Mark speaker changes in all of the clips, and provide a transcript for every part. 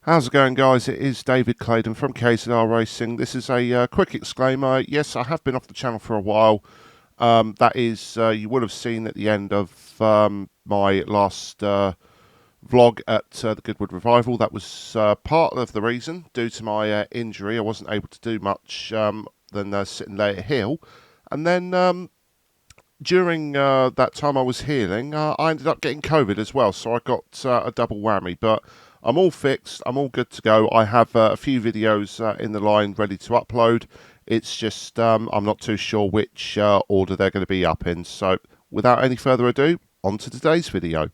Speaker 1: How's it going, guys? It is David Claydon from KZR Racing. This is a quick exclaimer. Yes, I have been off the channel for a while. That is, you would have seen at the end of my last vlog at the Goodwood Revival. That was part of the reason. Due to my injury, I wasn't able to do much than sitting there at heel. And then during that time I was healing, I ended up getting COVID as well. So I got a double whammy. But I'm all fixed. I'm all good to go. I have a few videos in the line ready to upload. It's just I'm not too sure which order they're going to be up in. So without any further ado, on to today's video.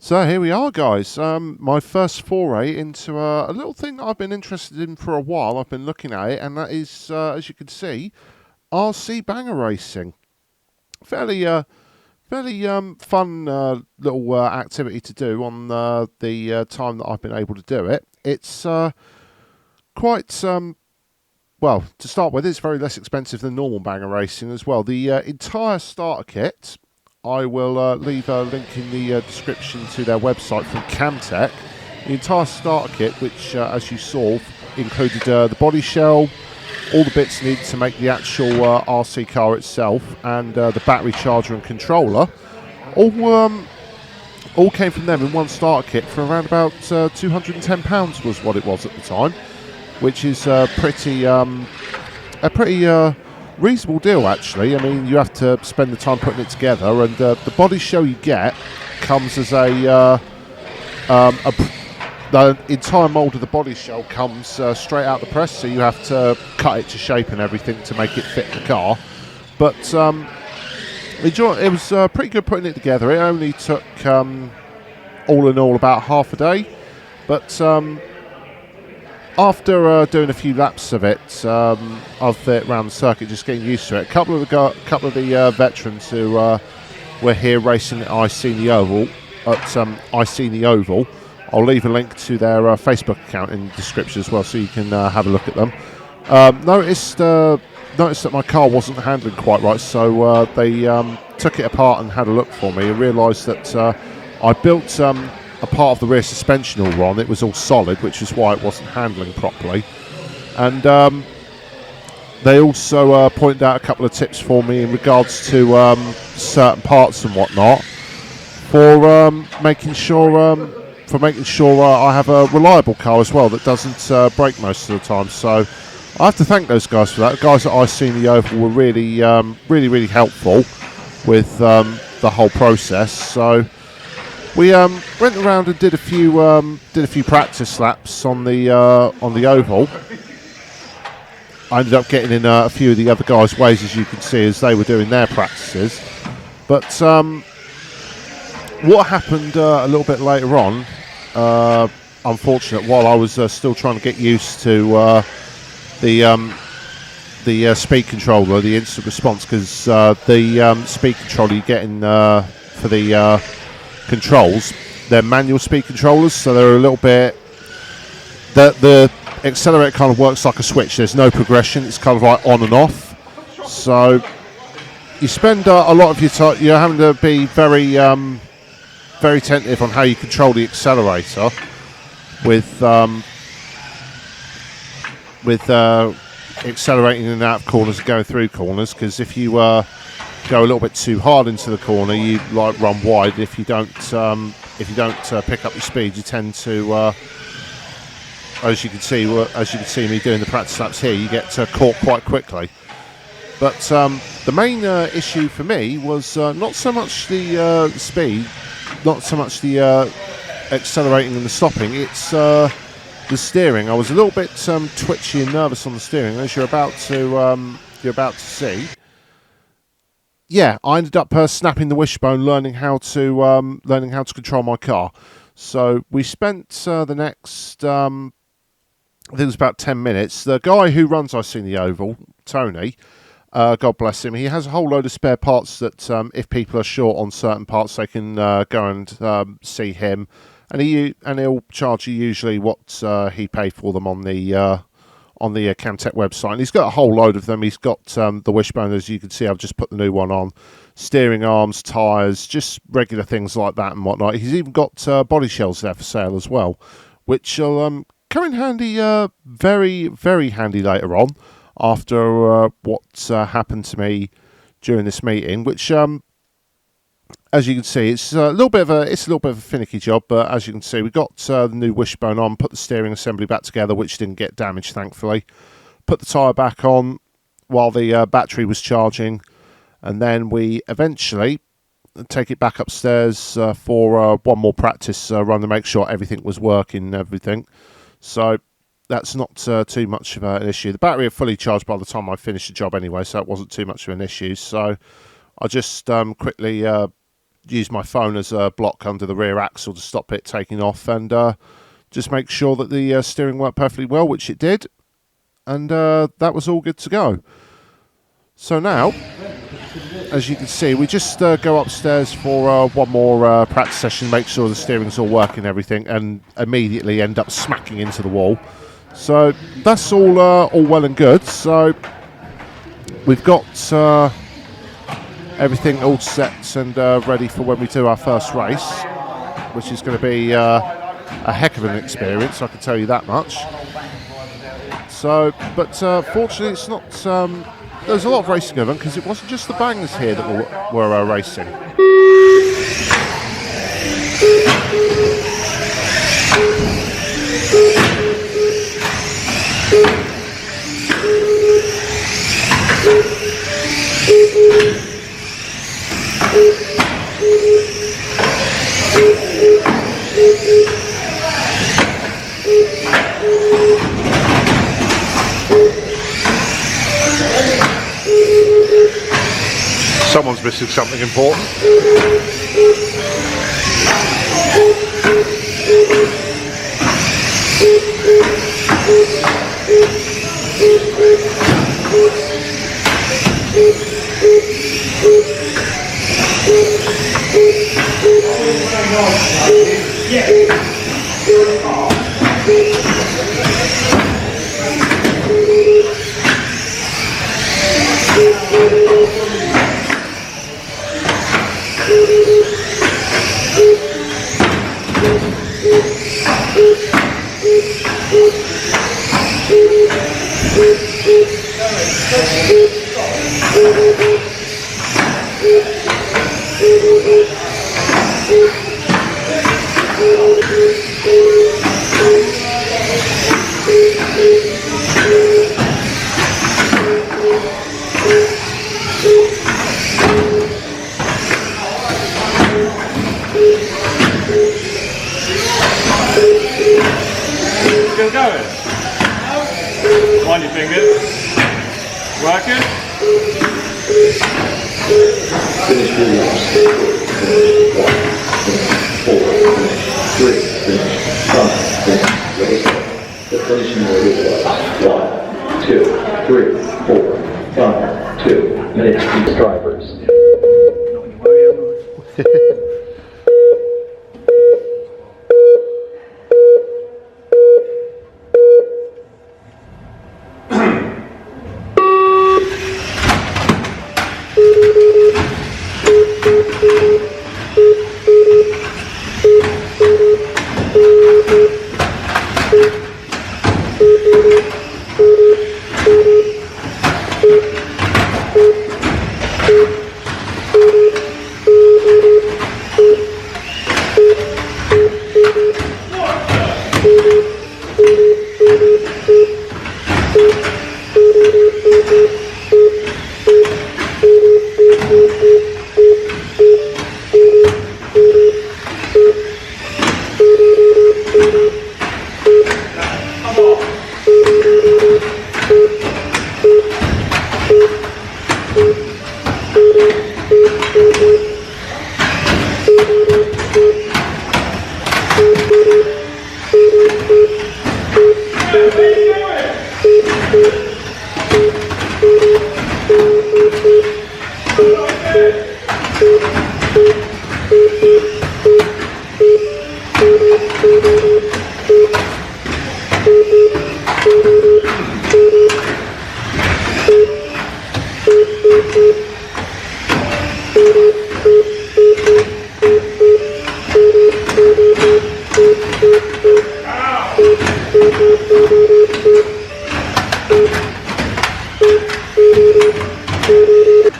Speaker 1: So here we are, guys. My first foray into a little thing that I've been interested in for a while. I've been looking at it, and that is, as you can see, RC banger racing. Fairly fun little activity to do on the time that I've been able to do it. It's quite well, to start with, it's very less expensive than normal banger racing as well. The entire starter kit, I will leave a link in the description to their website from Camtech. The entire starter kit, which as you saw, included the body shell, all the bits needed to make the actual RC car itself, and the battery charger and controller, all came from them in one starter kit for around about £210 was what it was at the time, which is a pretty reasonable deal, actually. I mean, you have to spend the time putting it together, and the body shell you get comes as the entire mould of the body shell comes straight out the press, so you have to cut it to shape and everything to make it fit the car. But it was pretty good putting it together. It only took, all in all, about half a day. But after doing a few laps of it, around the circuit, just getting used to it, a couple of the veterans who were here racing at Iceni Oval, I'll leave a link to their Facebook account in the description as well, so you can have a look at them. Noticed that my car wasn't handling quite right, so they took it apart and had a look for me, and realised that I built a part of the rear suspension all wrong. It was all solid, which is why it wasn't handling properly. And they also pointed out a couple of tips for me in regards to certain parts and whatnot for making sure I have a reliable car as well that doesn't break most of the time. So I have to thank those guys for that. The guys at Iceni Oval were really helpful with the whole process. So we went around and did a few practice laps on the oval. I ended up getting in a few of the other guys' ways, as you can see, as they were doing their practices. But what happened a little bit later on, unfortunate, while I was still trying to get used to the speed controller, the instant response, because the speed controller you get in for the controls, they're manual speed controllers, so they're a little bit, the accelerator kind of works like a switch. There's no progression, it's kind of like on and off, so you spend a lot of your time, you're having to be very attentive on how you control the accelerator with accelerating in and out of corners and going through corners, because if you go a little bit too hard into the corner, you like run wide. If you don't pick up your speed, you tend to, as you can see me doing the practice laps here, you get caught quite quickly. But the main issue for me was not so much the speed, not so much the accelerating and the stopping. It's the steering. I was a little bit twitchy and nervous on the steering, as you're about to see. yeah, I ended up snapping the wishbone, learning how to control my car. So we spent the next, I think it was about 10 minutes. The guy who runs I Seen the Oval, Tony, God bless him, he has a whole load of spare parts that if people are short on certain parts, they can go and see him, and he'll charge you usually what he paid for them on the Camtech website. And he's got a whole load of them. He's got the wishbone, as you can see. I've just put the new one on. Steering arms, tyres, just regular things like that and whatnot. He's even got body shells there for sale as well, which will come in handy, very, very handy later on, after what happened to me during this meeting, which as you can see, it's a little bit of a finicky job, but as you can see, we got the new wishbone on, put the steering assembly back together, which didn't get damaged, thankfully. Put the tyre back on while the battery was charging, and then we eventually take it back upstairs for one more practice run to make sure everything was working and everything. So that's not too much of an issue. The battery had fully charged by the time I finished the job anyway, so it wasn't too much of an issue. So I just quickly use my phone as a block under the rear axle to stop it taking off, and just make sure that the steering worked perfectly well, which it did, and that was all good to go. So now, as you can see, we just go upstairs for one more practice session, make sure the steering's all working and everything, and immediately end up smacking into the wall. So that's all well and good. So we've got everything all set and ready for when we do our first race, which is going to be a heck of an experience, I can tell you that much. So, but fortunately it's not, there's a lot of racing of them, because it wasn't just the bangers here that were racing.
Speaker 2: Someone's missing something important.
Speaker 3: Still going? Mind your fingers. Working?
Speaker 4: Finish your laps. 4, 3, 5, ready. The finishing order was 1, 2, 3, 4, 5, 2 minutes. These drivers.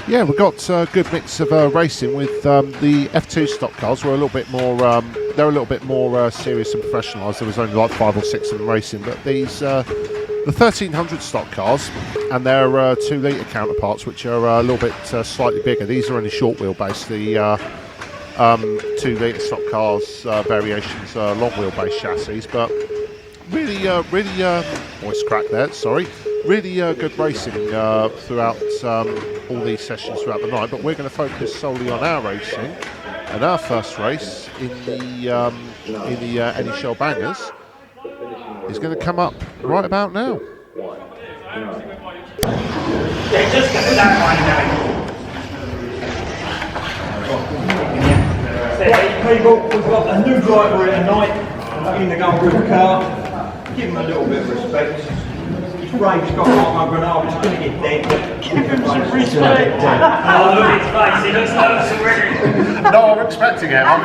Speaker 1: Yeah, we've got a good mix of racing with the F2 stock cars. Were a little bit more. They're a little bit more serious and professionalised. There was only like 5 or 6 of them racing, but these the 1300 stock cars and their 2 litre counterparts, which are a little bit slightly bigger. These are only short wheelbase. The 2 litre stock cars variations are long wheelbase chassis, but really voice crack there. Sorry. Really good racing throughout all these sessions throughout the night, but we're going to focus solely on our racing, and our first race in the Any Shell Bangers is going to come up right about now.
Speaker 3: Yeah, just get that one down. People, we've got a new driver here tonight in the Gold River car. Give him a little bit of respect. Rave's got my grenade, it's going to get dead. Give him some respect. Oh, look at his face, he looks nervous already.
Speaker 2: No, I'm expecting it. I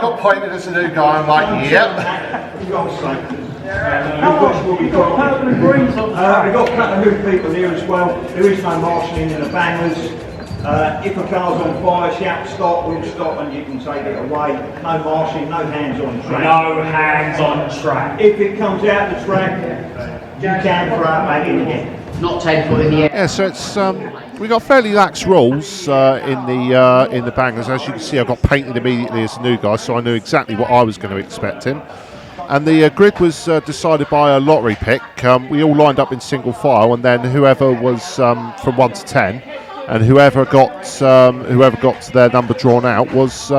Speaker 2: got pointed as a new guy. I'm like, yep.
Speaker 3: We've got a couple of new people here as well. There is no marshalling in the bangers. If a car's on fire, shout stop, we'll stop and you can take it away. No marshalling, no hands on track.
Speaker 5: No hands on track.
Speaker 3: If it comes out the track, you can throw it back in again.
Speaker 5: Not 10 foot in the air.
Speaker 1: Yeah, so it's we got fairly lax rules in the bangers. As you can see, I got painted immediately as a new guy, so I knew exactly what I was going to expect him. And the grid was decided by a lottery pick. We all lined up in single file, and then whoever was from 1 to 10. And whoever got their number drawn out was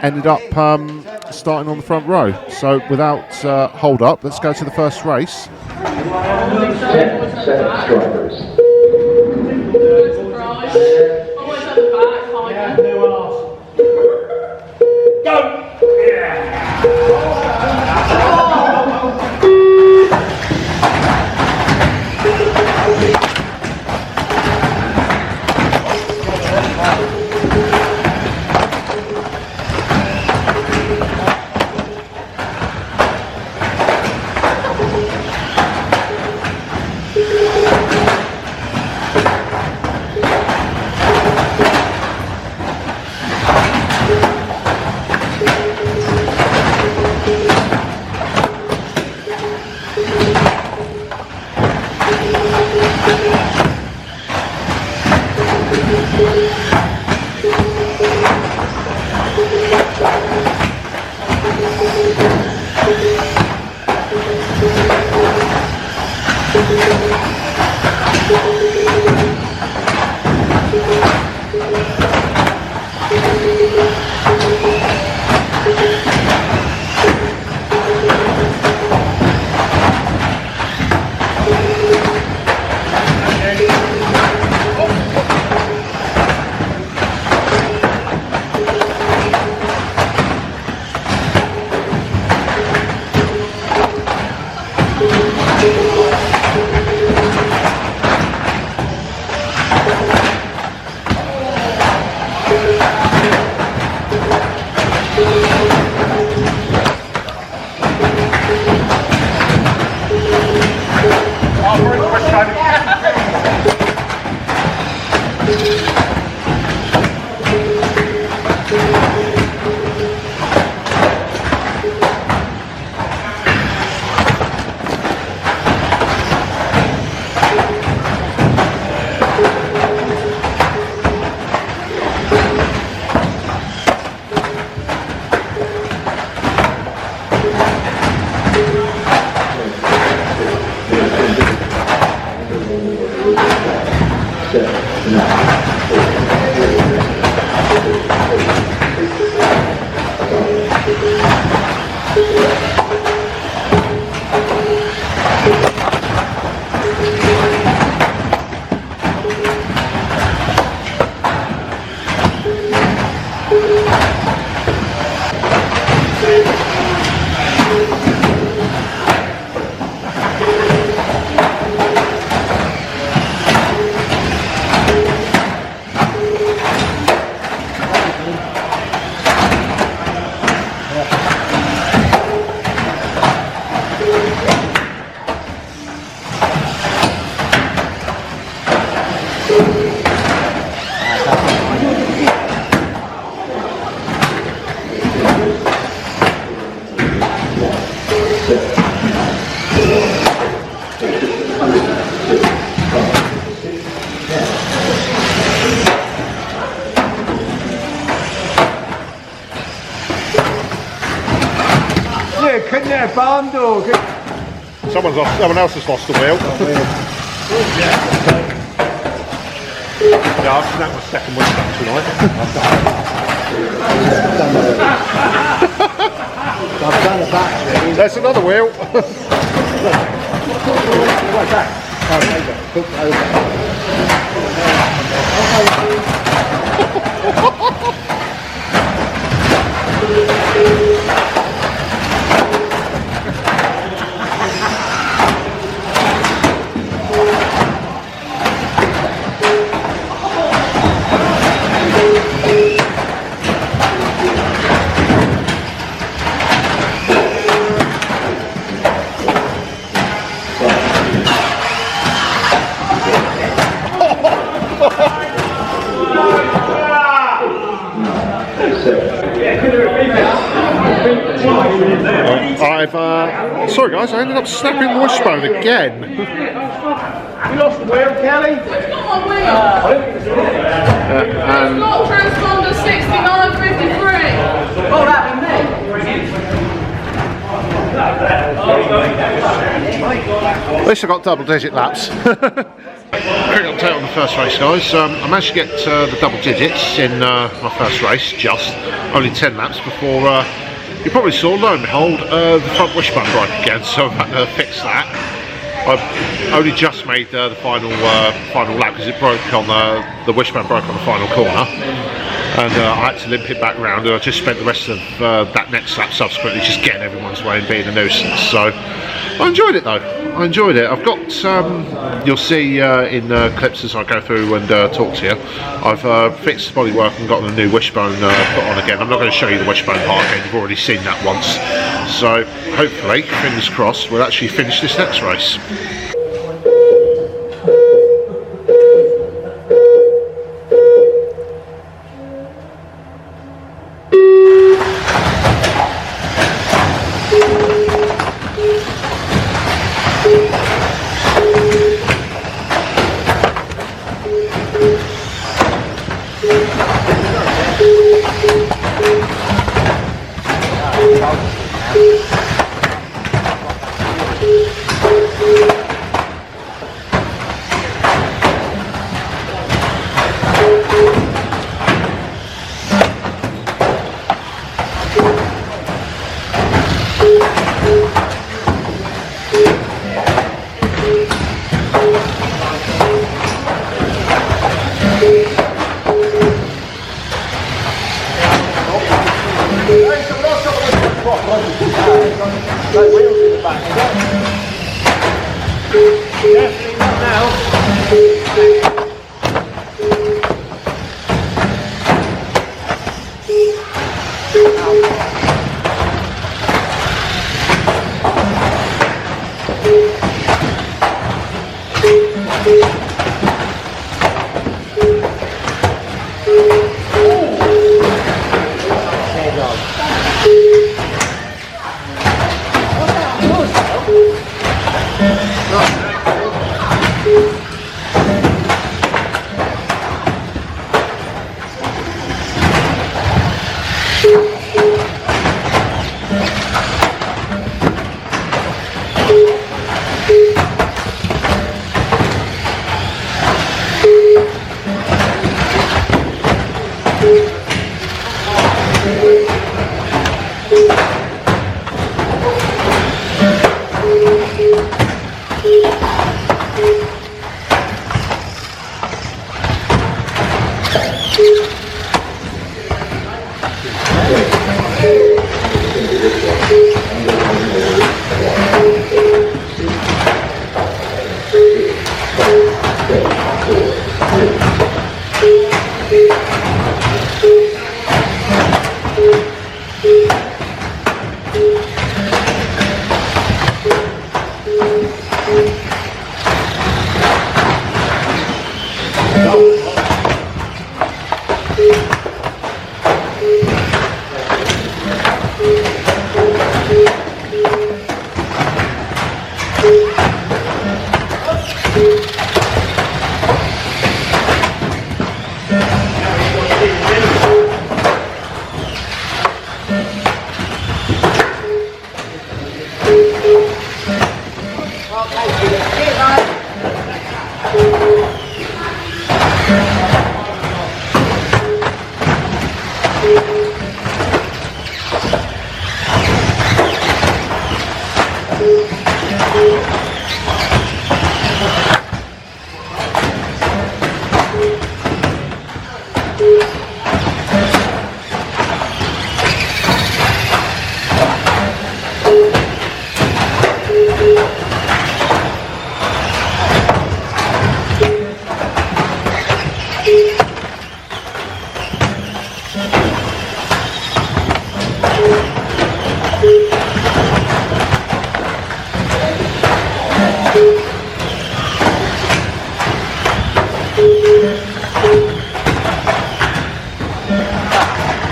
Speaker 1: ended up starting on the front row. So without hold up, let's go to the first race.
Speaker 4: 10 drivers.
Speaker 3: in there, barn dog.
Speaker 2: Someone else has lost the wheel. Yeah, I've snapped my second wishbone tonight.
Speaker 6: I've done the battery.
Speaker 2: There's another wheel.
Speaker 6: What's that? Oh, there you go. Hooked
Speaker 2: Sorry guys, I ended up snapping the wishbone again.
Speaker 3: You lost the wheel, Kelly?
Speaker 7: Which got my wheel? I've got transponder 6953. Oh, that'd be me.
Speaker 2: At least I got double-digit laps. Quick update on the first race, guys. I managed to get the double digits in my first race, just only 10 laps before you probably saw, lo and behold, the front wishbone broke again, so I've had to fix that. I've only just made the final lap because it broke on the wishbone broke on the final corner, and I had to limp it back round, and I just spent the rest of that next lap subsequently just getting everyone's way and being a nuisance. So I enjoyed it though. I enjoyed it. I've got you'll see in clips as I go through and talk to you, I've fixed the bodywork and gotten a new wishbone put on again. I'm not going to show you the wishbone part again, you've already seen that once. So hopefully, fingers crossed, we'll actually finish this next race.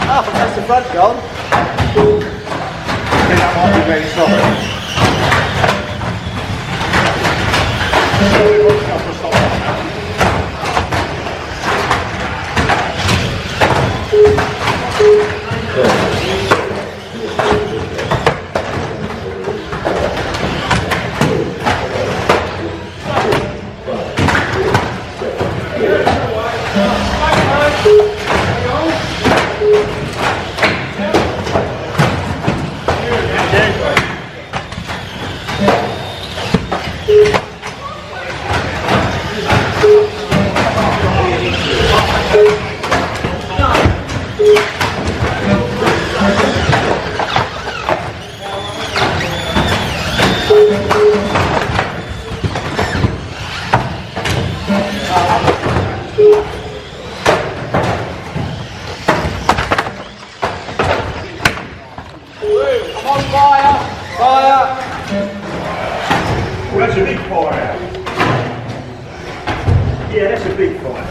Speaker 6: Oh, that's the front gone.
Speaker 2: That might be very sloppy.
Speaker 3: Well, that's a big fire. Yeah, that's a big fire.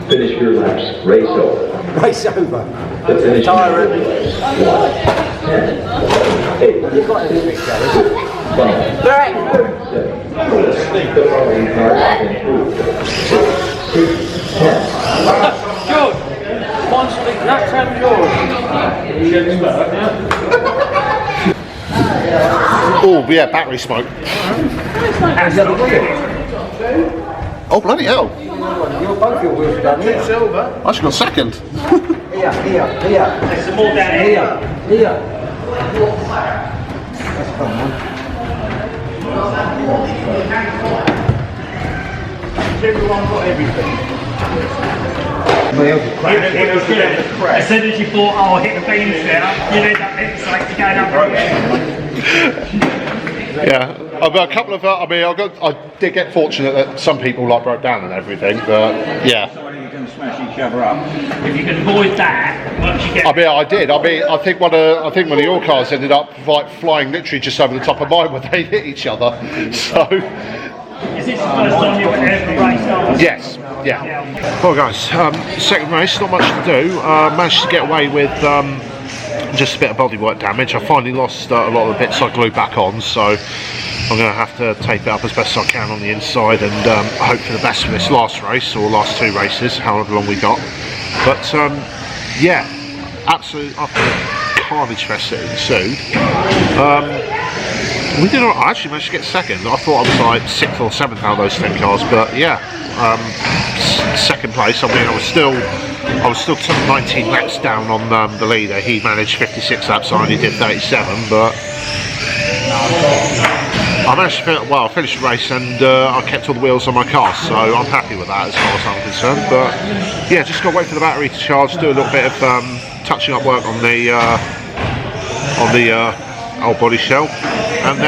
Speaker 4: Finish your laps. Race over.
Speaker 6: Race over.
Speaker 4: The finish
Speaker 6: Tyrant.
Speaker 4: 1, 10, 8,
Speaker 6: You've got this big go.
Speaker 4: 5, 7. The following cars have been approved. 6, 10.
Speaker 5: George, one's the exact same
Speaker 2: Oh, yeah, battery smoke. Oh, bloody hell.
Speaker 6: You're both your wheels down here.
Speaker 2: I actually got second.
Speaker 6: Here.
Speaker 3: There's some more down here.
Speaker 6: Here.
Speaker 3: Everyone got everything.
Speaker 5: It was good. As soon as you thought, oh, I'll hit the beams now, you need that hit like to go down the road.
Speaker 2: Yeah, but a couple of, I did get fortunate that some people like broke down and everything, but yeah.
Speaker 3: You're going to smash each other up.
Speaker 5: If you can avoid that, once you get...
Speaker 2: I did. I think one of your cars ended up like flying literally just over the top of mine when they hit each other. So.
Speaker 5: Is this the first time you've ever raced on?
Speaker 2: Yes. Yeah. Well, guys, second race, not much to do. Managed to get away with just a bit of bodywork damage. I finally lost a lot of the bits I glued back on, so I'm going to have to tape it up as best I can on the inside and hope for the best for this last race, or last two races, however long we got. But yeah, absolute utter carnage fest that ensued. I actually managed to get second. I thought I was like 6th or 7th out of those 10 cars, but yeah, second place. I mean, I was still 19 laps down on the leader. He managed 56 laps, I only did 37, but I managed to finish the race, and I kept all the wheels on my car, so I'm happy with that as far as I'm concerned. But yeah, just got to wait for the battery to charge, do a little bit of touching up work on the old body shell, and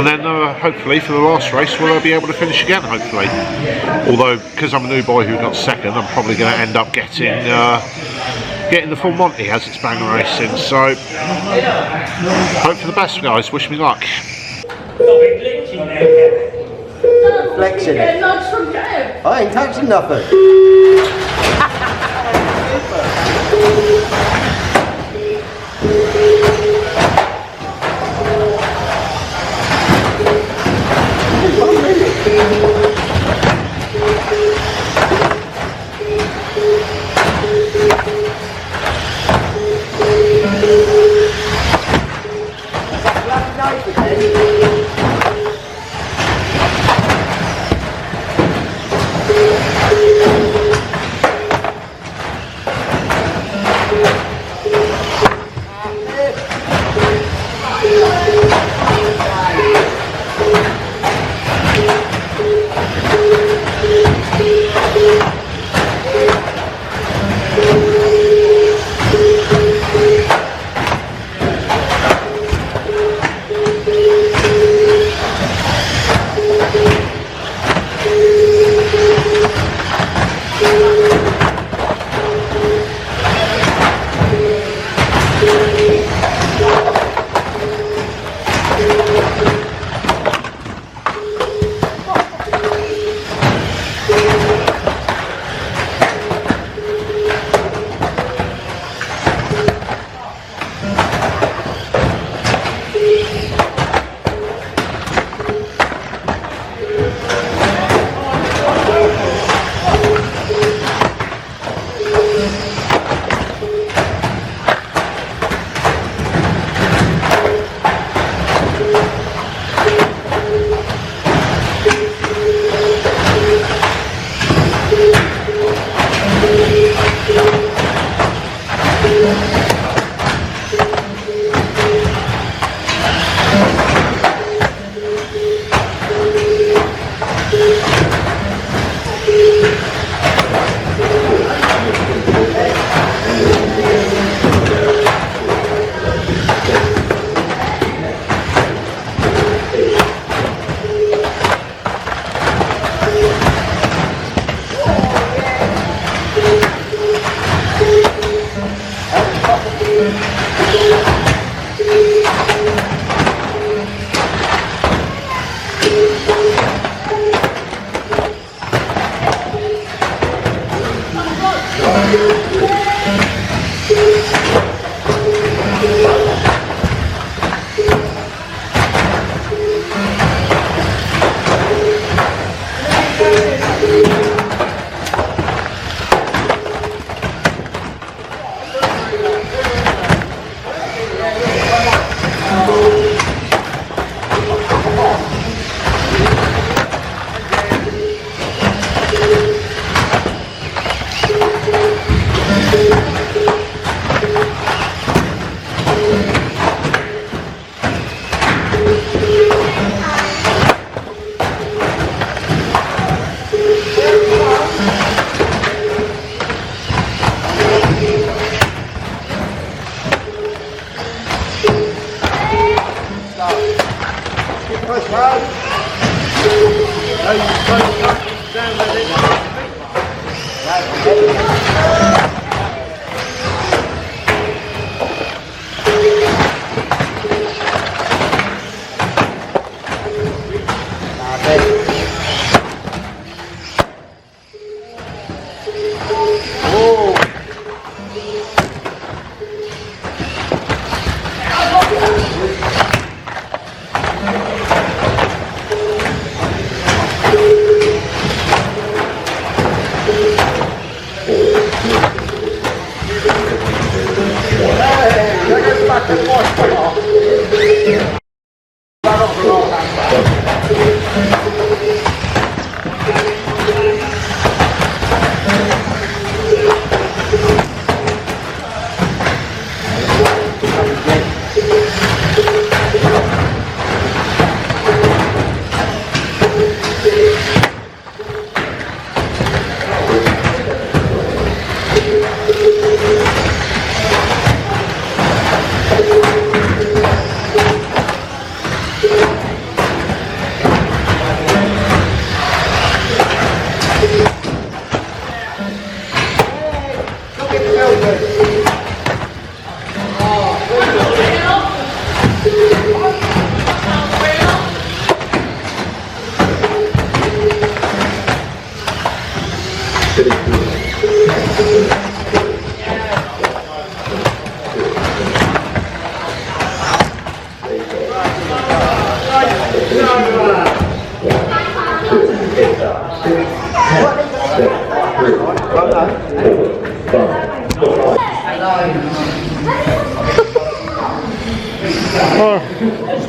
Speaker 2: then hopefully for the last race we'll be able to finish again, hopefully. Although, because I'm a new boy who got second, I'm probably going to end up getting the full Monty as it's banger racing. So hope for the best, guys. Wish me luck.
Speaker 6: Flexing it.
Speaker 7: Nudge from Gav.
Speaker 6: I ain't touching nothing.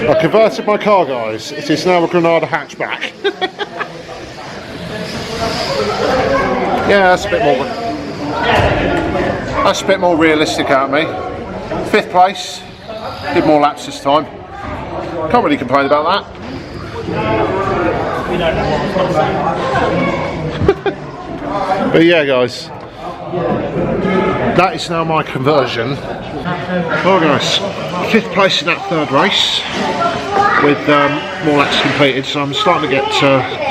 Speaker 2: I converted my car, guys. It is now a Granada hatchback. Yeah, that's a bit more realistic out of me. 5th place, did more laps this time. Can't really complain about that. But yeah, guys, that is now my conversion. Oh guys, 5th place in that 3rd race with more laps completed, so I'm starting to get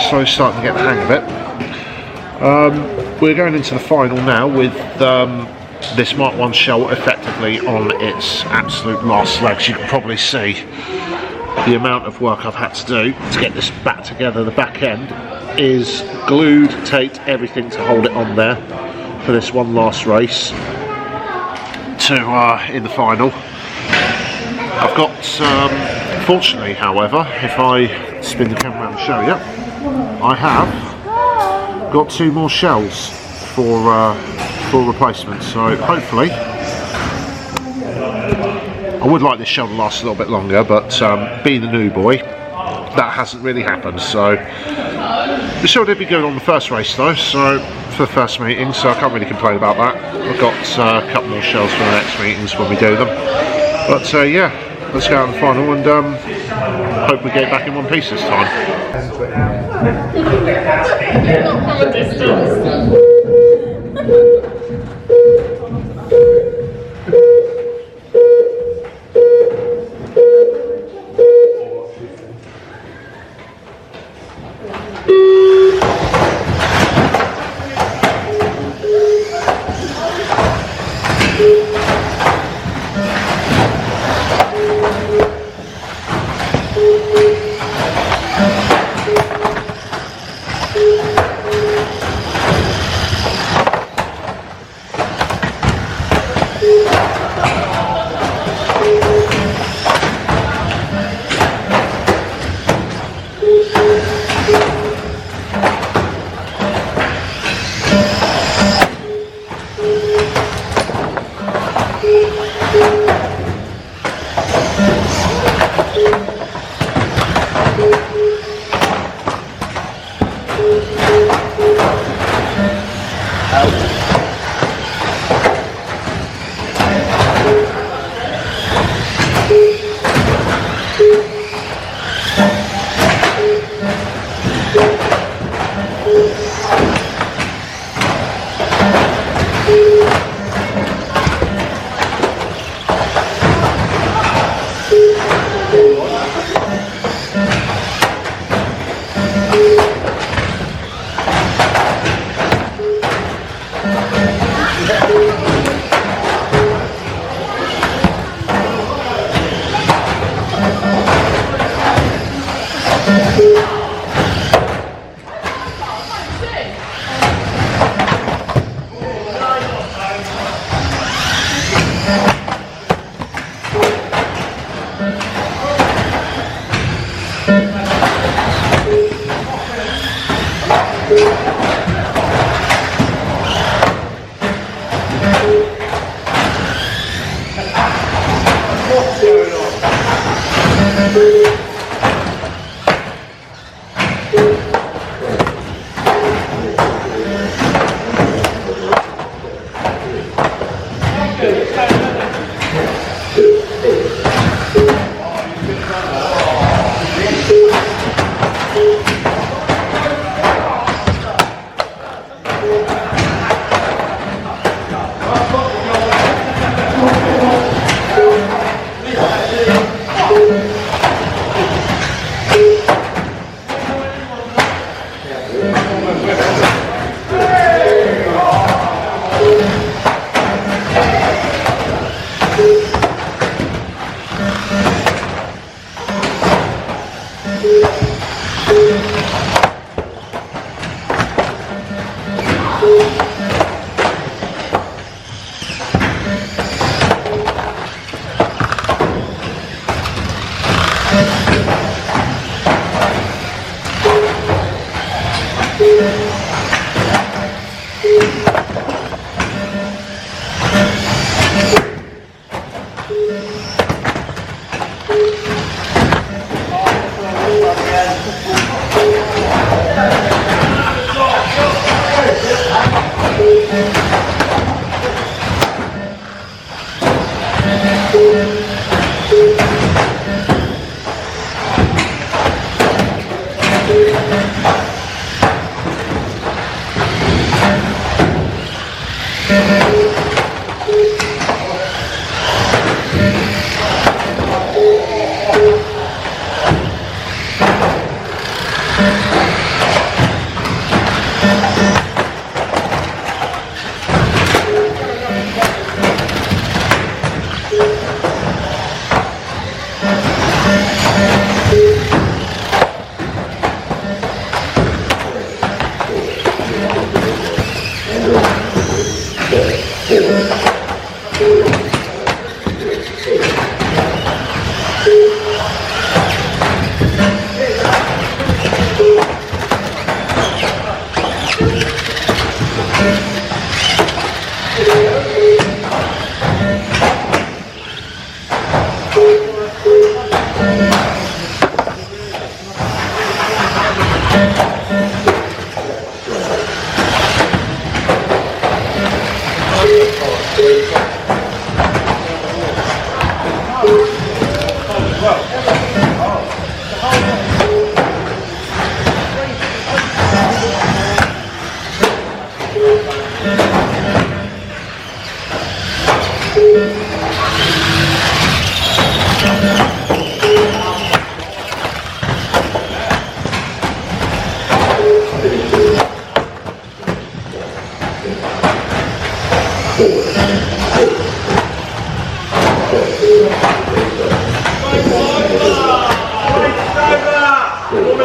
Speaker 2: slowly starting to get the hang of it. We're going into the final now with this Mark 1 shell effectively on its absolute last legs. You can probably see the amount of work I've had to do to get this back together. The back end is glued, taped, everything to hold it on there for this one last race to in the final. I've got, fortunately, however, if I spin the camera around and show you, I have got 2 more shells for replacement. So hopefully, I would like this shell to last a little bit longer, but being a new boy, that hasn't really happened. So the shell did be good on the first race though, so for the first meeting, so I can't really complain about that. I've got a couple more shells for the next meetings when we do them. But yeah, let's go out in the final and hope we get back in one piece this time.
Speaker 7: Not from a distance.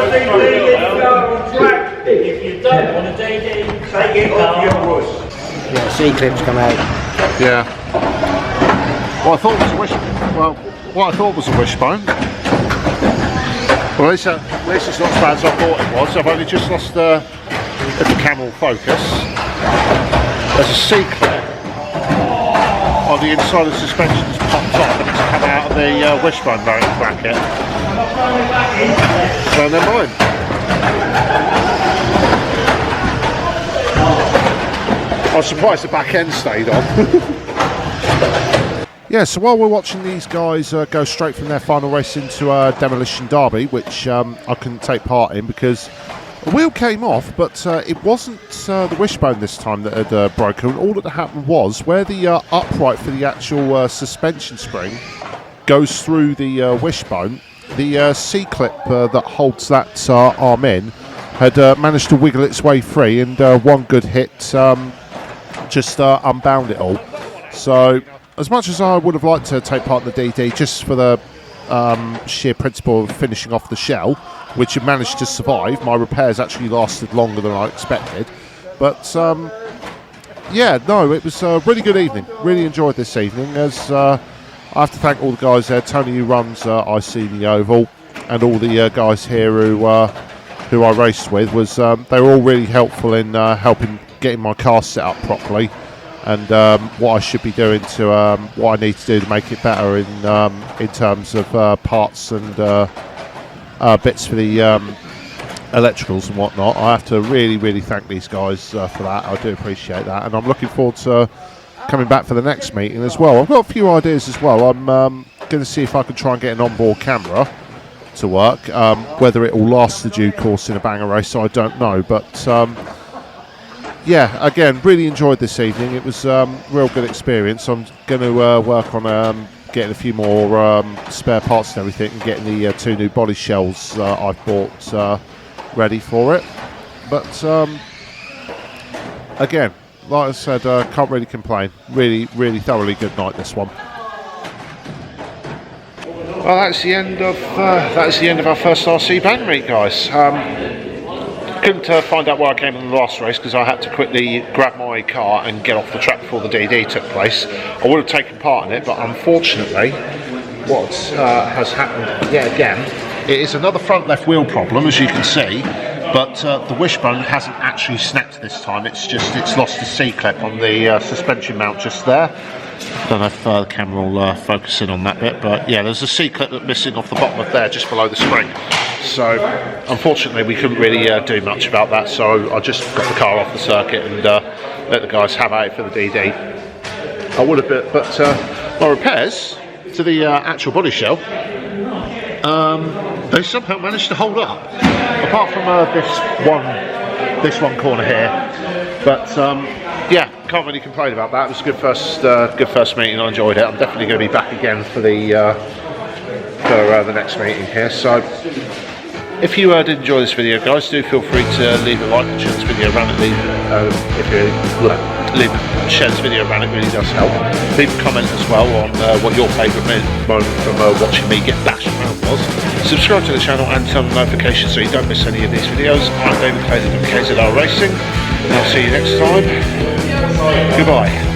Speaker 3: the DD, go on track.
Speaker 5: If you don't want a DD,
Speaker 3: Take it off your Russ.
Speaker 6: Yeah, C-clips come out.
Speaker 2: Yeah. What I thought was a wishbone. Well, at least it's not as bad as I thought it was. I've only just lost the camel focus. There's a C-clip on the inside of the suspension that's popped off and it's come out of the wishbone mounting bracket. So never mind. I was surprised the back end stayed on.
Speaker 1: Yeah, so while we're watching these guys go straight from their final race into Demolition Derby, which I couldn't take part in because a wheel came off, but it wasn't the wishbone this time that had broken. All that happened was where the upright for the actual suspension spring goes through the wishbone, the C-clip that holds that arm in had managed to wiggle its way free, and one good hit just unbound it all. So as much as I would have liked to take part in the DD just for the sheer principle of finishing off the shell, which had managed to survive, my repairs actually lasted longer than I expected. But yeah, no, it was a really good evening. Really enjoyed this evening. As I have to thank all the guys there, Tony who runs IC the Oval, and all the guys here who I raced with. Was they were all really helpful in helping getting my car set up properly, and what I should be doing to what I need to do to make it better in terms of parts and bits for the electricals and whatnot. I have to really thank these guys for that. I do appreciate that, and I'm looking forward to coming back for the next meeting as well. I've got a few ideas as well. I'm going to see if I can try and get an onboard camera to work. Whether it will last the due course in a banger race, I don't know, but yeah, again, really enjoyed this evening. It was a real good experience. I'm going to work on getting a few more spare parts and everything, and getting the 2 new body shells I've bought ready for it. But again, like I said, can't really complain. Really thoroughly good night, this one.
Speaker 2: Well, that's the end of our first RC Bang Meet, guys. Couldn't find out where I came in the last race because I had to quickly grab my car and get off the track before the DD took place. I would have taken part in it, but unfortunately what has happened yet again, it is another front left wheel problem, as you can see, but the wishbone hasn't actually snapped this time. It's lost the C-clip on the suspension mount just there. Don't know if the camera will focus in on that bit, but yeah, there's a C-clip that's missing off the bottom of there, just below the spring. So unfortunately we couldn't really do much about that, so I just got the car off the circuit and let the guys have at it for the DD. I would have been, but my repairs to the actual body shell, they somehow managed to hold up, apart from this one corner here. But yeah, can't really complain about that. It was a good first meeting. I enjoyed it. I'm definitely going to be back again for the next meeting here. So if you did enjoy this video, guys, do feel free to leave a like and share this video around. Share this video around, it really does help. Leave a comment as well on what your favourite moment from watching me get bashed around was. Subscribe to the channel and turn on notifications so you don't miss any of these videos. I'm David Clayton of KZR Racing, and I'll see you next time. Goodbye.